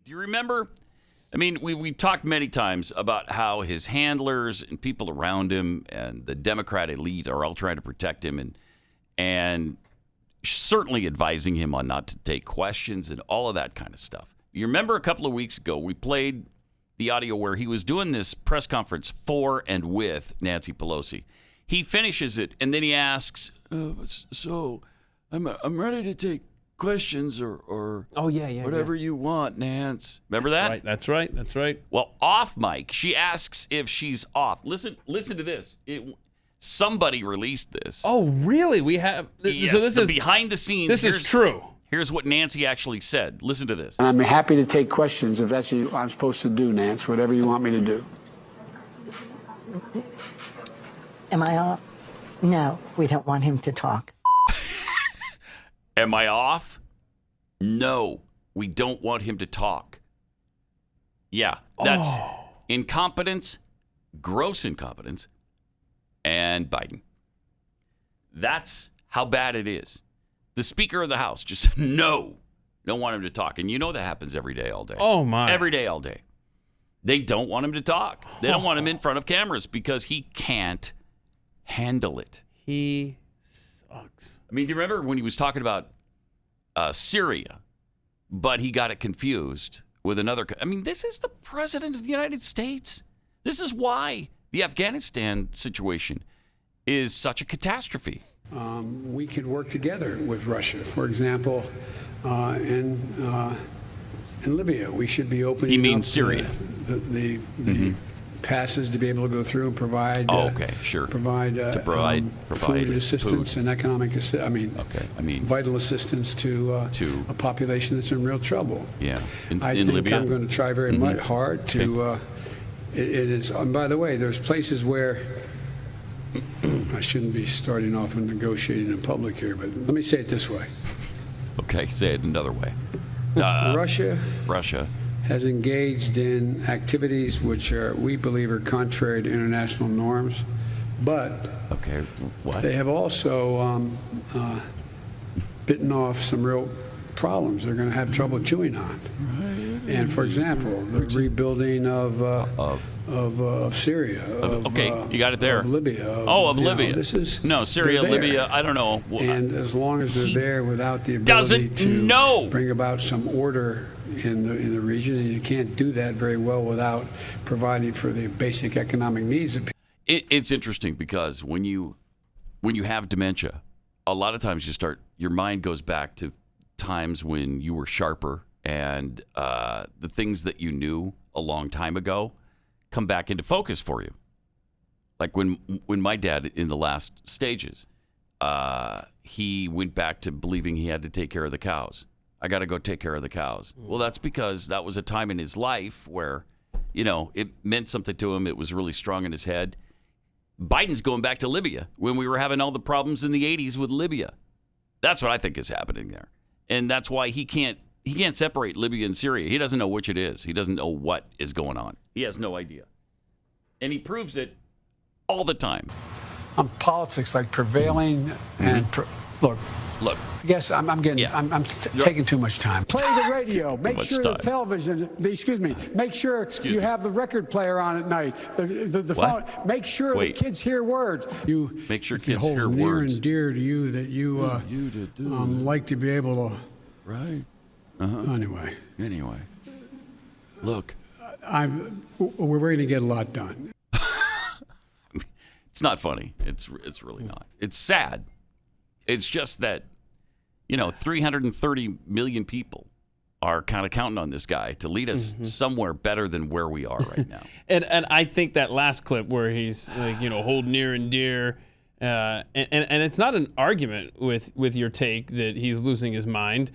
Do you remember? I mean, we've talked many times about how his handlers and people around him and the Democrat elite are all trying to protect him and certainly advising him on not to take questions and all of that kind of stuff. You remember a couple of weeks ago, we played the audio where he was doing this press conference for and with Nancy Pelosi. He finishes it, and then he asks, so I'm ready to take questions or whatever you want, Nance. Remember that? That's right. Well, off mic, she asks if she's off. Listen to this. Somebody released this. Oh, really? We have. Yes, so this the is behind the scenes. This is true. Here's what Nancy actually said. Listen to this. And I'm happy to take questions if that's what I'm supposed to do, Nance. Whatever you want me to do. Am I off? No, we don't want him to talk. Am I off? No, we don't want him to talk. Yeah, that's incompetence, gross incompetence, and Biden. That's how bad it is. The Speaker of the House just said, no, don't want him to talk. And you know that happens every day, all day. Oh, my. Every day, all day. They don't want him to talk. They don't want him in front of cameras because he can't handle it. He sucks. I mean, do you remember when he was talking about Syria, but he got it confused with another? I mean, this is the President of the United States. This is why the Afghanistan situation is such a catastrophe. We could work together with Russia. For example, in Libya, we should be opening. He means Syria. The passes to be able to go through and provide. Provide food assistance and economic. Vital assistance to a population that's in real trouble. Yeah, I think Libya. I'm going to try very much hard to. It is. And by the way, there's places where. I shouldn't be starting off and negotiating in public here, but let me say it this way. Okay, say it another way. Russia has engaged in activities which we believe are contrary to international norms, but they have also bitten off some real problems they're going to have trouble chewing on. Right. And for example, the rebuilding of Syria. You got it there. Of Libya. Libya. Syria, Libya. I don't know. And as long as they're there without the ability to bring about some order in the region, and you can't do that very well without providing for the basic economic needs of people. It's interesting because when you have dementia, a lot of times your mind goes back to times when you were sharper and the things that you knew a long time ago come back into focus for you. Like when my dad, in the last stages, he went back to believing he had to take care of the cows. I got to go take care of the cows. Well, that's because that was a time in his life where, it meant something to him. It was really strong in his head. Biden's going back to Libya when we were having all the problems in the 80s with Libya. That's what I think is happening there. And that's why he can't separate Libya and Syria. He doesn't know which it is. He doesn't know what is going on. He has no idea. And he proves it all the time. On politics, like prevailing and look. I guess I'm taking too much time. Play the radio. Make sure the television. Make sure you have the record player on at night. The phone. Make sure the kids hear words. Make sure kids hear near words. and dear to you that you like to be able to. Right. Anyway. Look. We're going to get a lot done. It's not funny. It's really not. It's sad. It's just that, 330 million people are kind of counting on this guy to lead us somewhere better than where we are right now. and I think that last clip where he's hold near and dear, and it's not an argument with your take that he's losing his mind.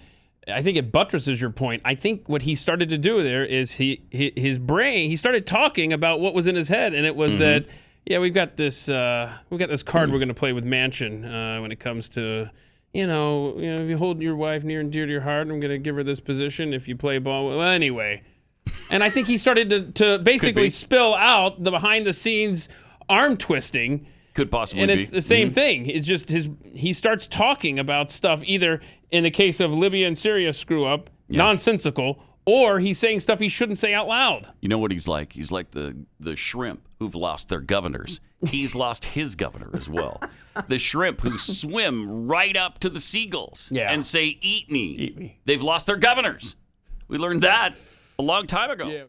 I think it buttresses your point. I think what he started to do there is his brain. He started talking about what was in his head, and it was that. Yeah, we've got this card we're going to play with Manchin when it comes to, if you hold your wife near and dear to your heart, I'm going to give her this position if you play ball. Well, anyway. And I think he started to basically spill out the behind-the-scenes arm twisting. Could possibly be. And be. it's the same thing. It's just he starts talking about stuff either in the case of Libya and Syria screw-up, nonsensical, or he's saying stuff he shouldn't say out loud. You know what he's like? He's like the shrimp who've lost their governors. He's lost his governor as well. The shrimp who swim right up to the seagulls and say, "Eat me." Eat me. They've lost their governors. We learned that a long time ago. Yeah.